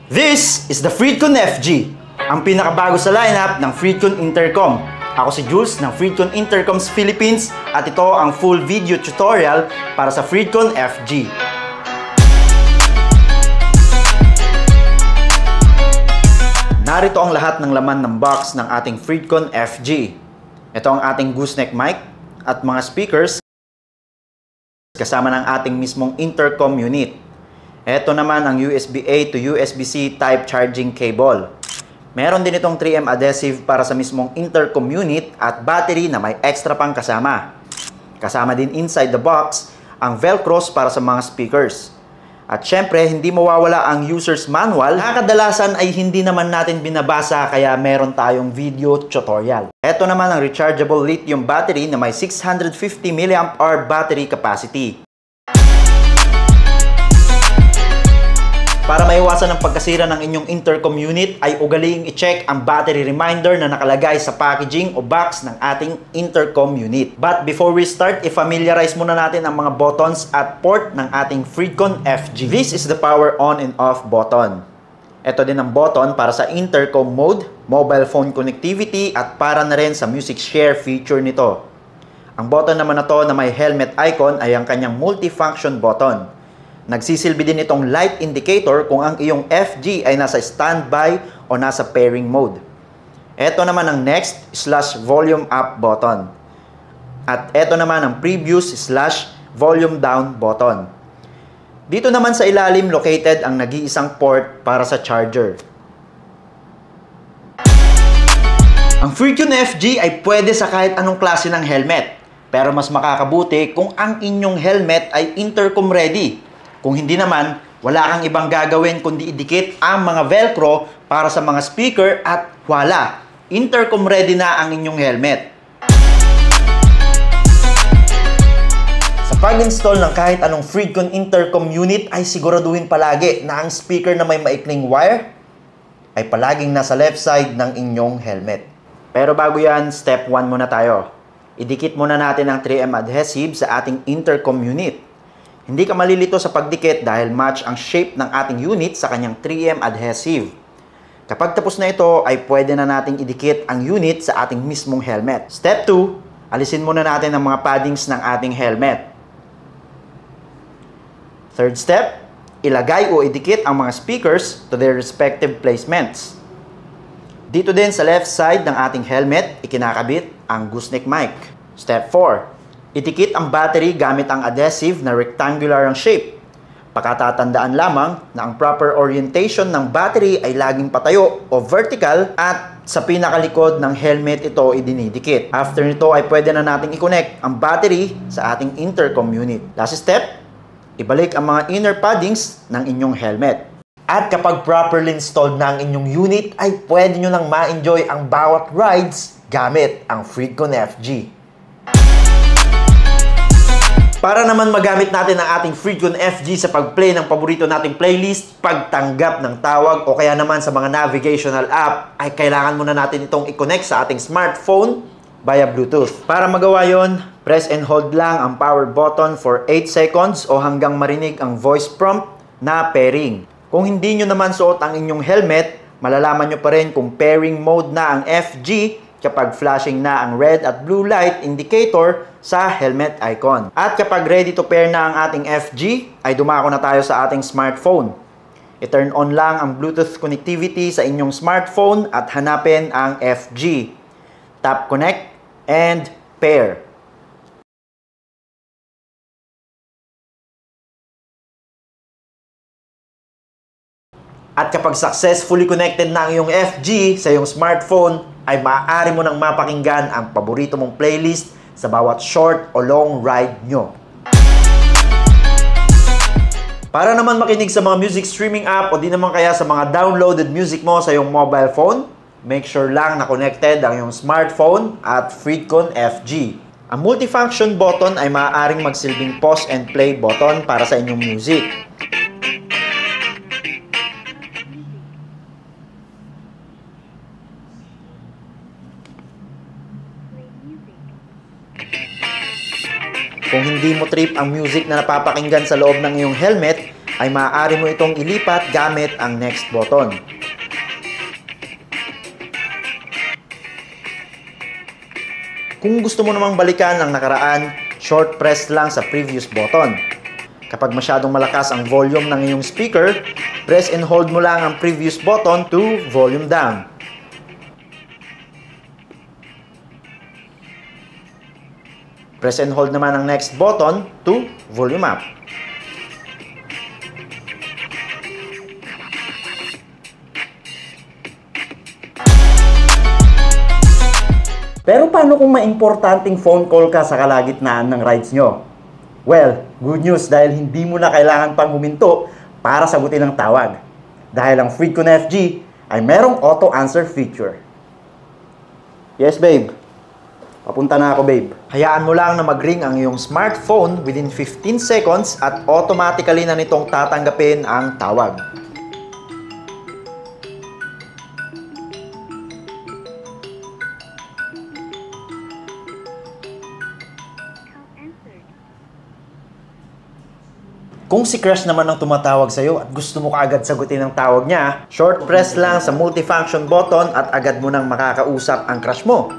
This is the Freedcon FG, ang pinakabago sa lineup ng Freedcon Intercom. Ako si Jules ng Freedcon Intercoms Philippines at ito ang full video tutorial para sa Freedcon FG. Narito ang lahat ng laman ng box ng ating Freedcon FG. Ito ang ating gooseneck mic at mga speakers kasama ng ating mismong intercom unit. Ito naman ang USB-A to USB-C type charging cable. Meron din itong 3M adhesive para sa mismong intercom unit at battery na may extra pang kasama. Kasama din inside the box ang velcros para sa mga speakers. At syempre, hindi mawawala ang user's manual na kadalasan ay hindi naman natin binabasa kaya meron tayong video tutorial. Ito naman ang rechargeable lithium battery na may 650 mAh battery capacity. Para maiwasan ang pagkasira ng inyong intercom unit ay ugaliing i-check ang battery reminder na nakalagay sa packaging o box ng ating intercom unit. But before we start, i-familiarize muna natin ang mga buttons at port ng ating Freedcon FG. This is the power on and off button. Ito din ang button para sa intercom mode, mobile phone connectivity at para na rin sa music share feature nito. Ang button naman na to na may helmet icon ay ang kanyang multifunction button. Nagsisilbi din itong light indicator kung ang iyong FG ay nasa standby o nasa pairing mode. Ito naman ang next/volume up button. At ito naman ang previous/volume down button. Dito naman sa ilalim located ang nag-iisang port para sa charger. Ang Freedcon FG ay pwede sa kahit anong klase ng helmet. Pero mas makakabuti kung ang inyong helmet ay intercom ready. Kung hindi naman, wala kang ibang gagawin kundi idikit ang mga velcro para sa mga speaker at wala, intercom ready na ang inyong helmet. Sa pag-install ng kahit anong Freedcon intercom unit ay siguraduhin palagi na ang speaker na may maikling wire ay palaging nasa left side ng inyong helmet. Pero bago yan, step 1 muna tayo. Idikit muna natin ang 3M adhesive sa ating intercom unit. Hindi ka malilito sa pagdikit dahil match ang shape ng ating unit sa kanyang 3M adhesive. Kapag tapos na ito, ay pwede na nating idikit ang unit sa ating mismong helmet. Step 2, alisin muna natin ang mga paddings ng ating helmet. Third step, ilagay o idikit ang mga speakers to their respective placements. Dito din sa left side ng ating helmet, ikinakabit ang gooseneck mic. Step 4, idikit ang battery gamit ang adhesive na rectangular ang shape. Pagkatatandaan lamang na ang proper orientation ng battery ay laging patayo o vertical at sa pinakalikod ng helmet ito idinidikit. After nito ay pwede na nating i-connect ang battery sa ating intercom unit. Last step, ibalik ang mga inner paddings ng inyong helmet. At kapag properly installed na ang inyong unit ay pwede nyo nang ma-enjoy ang bawat rides gamit ang Freedcon FG. Para naman magamit natin ang ating Freedcon FG sa pag-play ng paborito nating playlist, pagtanggap ng tawag o kaya naman sa mga navigational app, ay kailangan muna natin itong i-connect sa ating smartphone via Bluetooth. Para magawa yon, press and hold lang ang power button for 8 seconds o hanggang marinig ang voice prompt na pairing. Kung hindi nyo naman suot ang inyong helmet, malalaman nyo pa rin kung pairing mode na ang FG kapag flashing na ang red at blue light indicator sa helmet icon. At kapag ready to pair na ang ating FG, ay dumako na tayo sa ating smartphone. I-turn on lang ang Bluetooth connectivity sa inyong smartphone at hanapin ang FG. Tap connect and pair. At kapag successfully connected na ang iyong FG sa iyong smartphone, ay maaari mo nang mapakinggan ang paborito mong playlist sa bawat short o long ride nyo. Para naman makinig sa mga music streaming app o di naman kaya sa mga downloaded music mo sa iyong mobile phone, make sure lang na connected ang iyong smartphone at Freedcon FG. Ang multifunction button ay maaaring magsilbing pause and play button para sa inyong music. Kung hindi mo trip ang music na napapakinggan sa loob ng iyong helmet, ay maaari mo itong ilipat gamit ang next button. Kung gusto mo namang balikan ang nakaraan, short press lang sa previous button. Kapag masyadong malakas ang volume ng iyong speaker, press and hold mo lang ang previous button to volume down. Press and hold naman ang next button to volume up. Pero paano kung maimportanteng phone call ka sa kalagitnaan ng rides nyo? Well, good news dahil hindi mo na kailangan pang huminto para sagutin ang tawag. Dahil ang Freecon FG ay merong auto answer feature. Yes, babe. Papunta na ako, babe. Hayaan mo lang na mag-ring ang iyong smartphone within 15 seconds at automatically na nitong tatanggapin ang tawag. Kung si crush naman ang tumatawag sa'yo at gusto mo kaagad sagutin ang tawag niya, short press lang sa multifunction button at agad mo nang makakausap ang crush mo.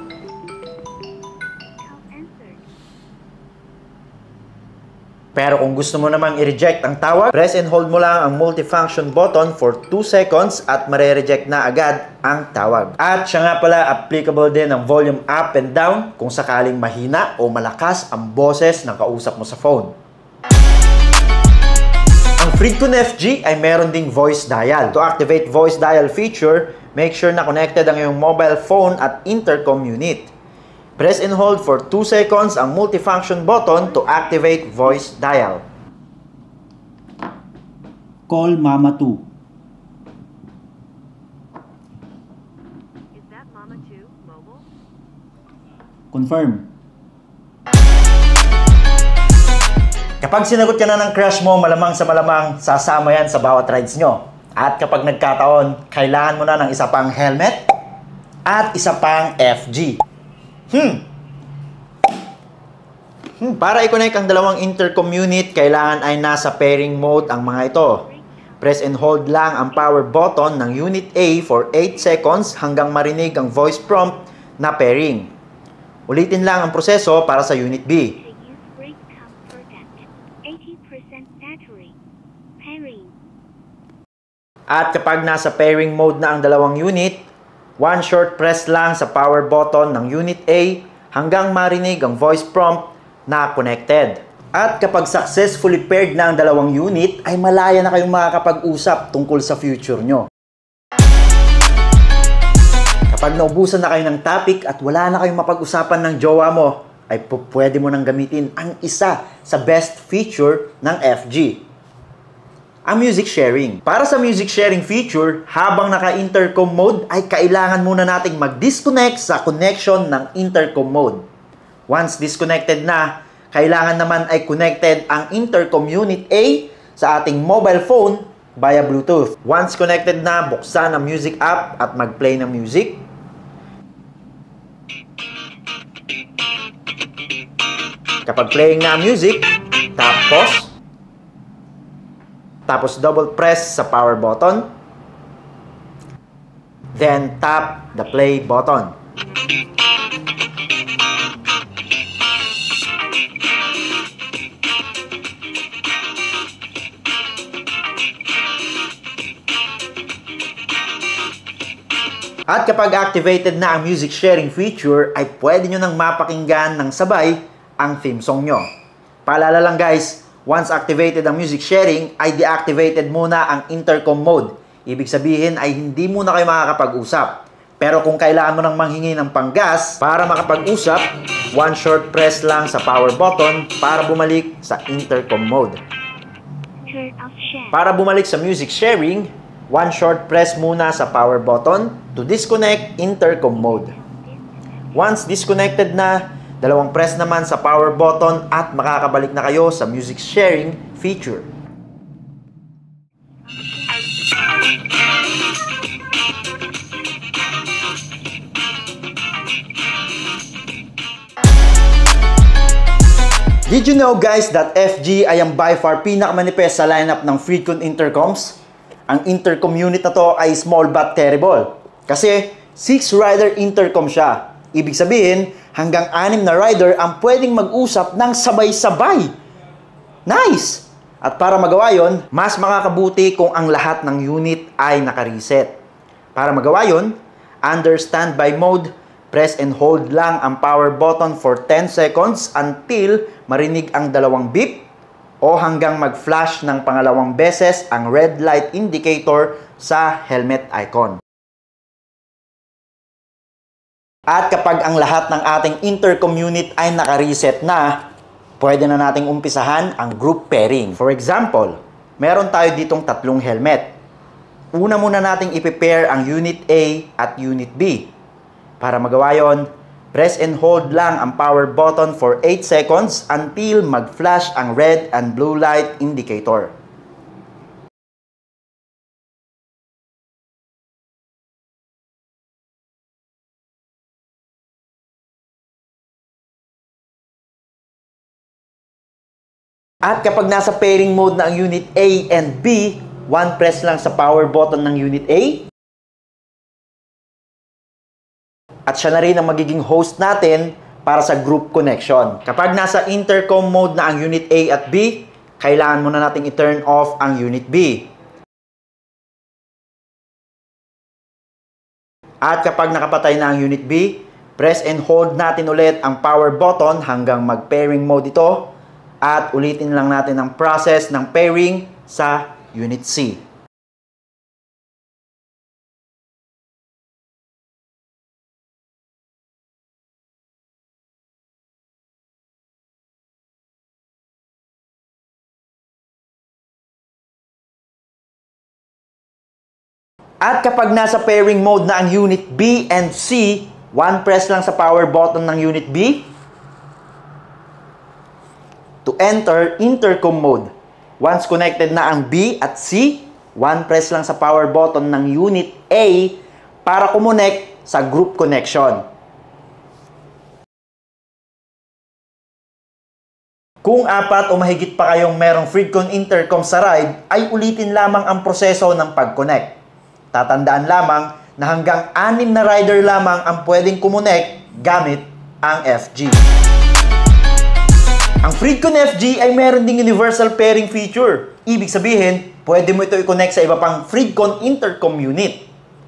Pero kung gusto mo namang i-reject ang tawag, press and hold mo lang ang multifunction button for 2 seconds at mare-reject na agad ang tawag. At siya nga pala, applicable din ang volume up and down kung sakaling mahina o malakas ang boses ng kausap mo sa phone. Ang Freecon FG ay meron ding voice dial. To activate voice dial feature, make sure na connected ang iyong mobile phone at intercom unit. Press and hold for 2 seconds ang multifunction button to activate voice dial. Call Mama 2. Is that Mama 2 mobile? Confirm. Kapag sinagot ka na ng crush mo, malamang sa malamang sasama yan sa bawat rides nyo. At kapag nagkataon, kailangan mo na ng isa pang helmet at isa pang FG. Para i-connect ang dalawang intercom unit, kailangan ay nasa pairing mode ang mga ito. Press and hold lang ang power button ng Unit A for 8 seconds hanggang marinig ang voice prompt na pairing. Ulitin lang ang proseso para sa Unit B. At kapag nasa pairing mode na ang dalawang unit, one short press lang sa power button ng Unit A hanggang marinig ang voice prompt na connected. At kapag successfully paired na ang dalawang unit, ay malaya na kayong makakapag-usap tungkol sa future nyo. Kapag naubusan na kayo ng topic at wala na kayong mapag-usapan ng jowa mo, ay pwede mo nang gamitin ang isa sa best feature ng FG. Ang music sharing. Para sa music sharing feature, habang naka-intercom mode, ay kailangan muna nating mag-disconnect sa connection ng intercom mode. Once disconnected na, kailangan naman ay connected ang intercom unit A sa ating mobile phone via Bluetooth. Once connected na, buksan ang music app at mag-play ng music. Kapag playing na ang music, tap pause. Tapos double press sa power button. Then tap the play button. At kapag activated na ang music sharing feature, ay pwede nyo nang mapakinggan ng sabay ang theme song nyo. Paalala lang guys, once activated ang music sharing, ay deactivated muna ang intercom mode. Ibig sabihin ay hindi muna kayo makakapag-usap. Pero kung kailangan mo nang manghingi ng panggas para makapag-usap, one short press lang sa power button para bumalik sa intercom mode. Para bumalik sa music sharing, one short press muna sa power button to disconnect intercom mode. Once disconnected na, dalawang press naman sa power button at makakabalik na kayo sa music sharing feature. Did you know guys that FG ay ang by far pinakamanipes sa lineup ng Freecon intercoms? Ang intercom unit na to ay small but terrible. Kasi 6-rider intercom siya. Ibig sabihin, hanggang 6 na rider ang pwedeng mag-usap ng sabay-sabay. Nice! At para magawa yon, mas makakabuti kung ang lahat ng unit ay naka-reset. Para magawa yon, under standby mode, press and hold lang ang power button for 10 seconds until marinig ang dalawang beep o hanggang mag-flash ng pangalawang beses ang red light indicator sa helmet icon. At kapag ang lahat ng ating intercom unit ay naka-reset na, pwede na nating umpisahan ang group pairing. For example, meron tayo ditong 3 helmet. Una muna nating i-pair ang Unit A at Unit B. Para magawa yon, press and hold lang ang power button for 8 seconds until mag-flash ang red and blue light indicator. At kapag nasa pairing mode na ang Unit A and B, 1 press lang sa power button ng Unit A. At siya na rin ang magiging host natin para sa group connection. Kapag nasa intercom mode na ang Unit A at B, kailangan muna nating i-turn off ang Unit B. At kapag nakapatay na ang Unit B, press and hold natin ulit ang power button hanggang mag-pairing mode ito. At ulitin lang natin ang process ng pairing sa Unit C. At kapag nasa pairing mode na ang Unit B and C, 1 press lang sa power button ng Unit B to enter intercom mode. Once connected na ang B at C, 1 press lang sa power button ng Unit A para kumonect sa group connection. Kung 4 o mahigit pa kayong merong Freecon intercom sa ride, ay ulitin lamang ang proseso ng pag-connect. Tatandaan lamang na hanggang 6 na rider lamang ang pwedeng kumonect gamit ang FG. Ang Freecon FG ay meron ding universal pairing feature. Ibig sabihin, pwede mo ito i-connect sa iba pang Freecon intercom unit.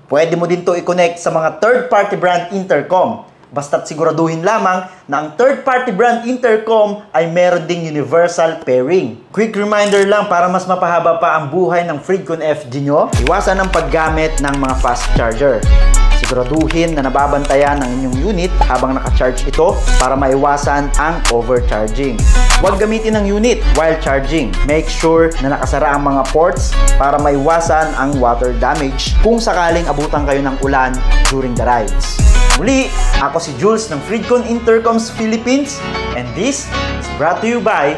Pwede mo din ito i-connect sa mga third-party brand intercom. Basta't siguraduhin lamang na ang third-party brand intercom ay meron ding universal pairing. Quick reminder lang para mas mapahaba pa ang buhay ng Freecon FG nyo, iwasan ang paggamit ng mga fast charger. Siguraduhin na nababantayan ng inyong unit habang naka-charge ito para maiwasan ang overcharging. Huwag gamitin ang unit while charging. Make sure na nakasara ang mga ports para maiwasan ang water damage kung sakaling abutan kayo ng ulan during the rides. Muli, ako si Jules ng Freecon Intercoms Philippines and this is brought to you by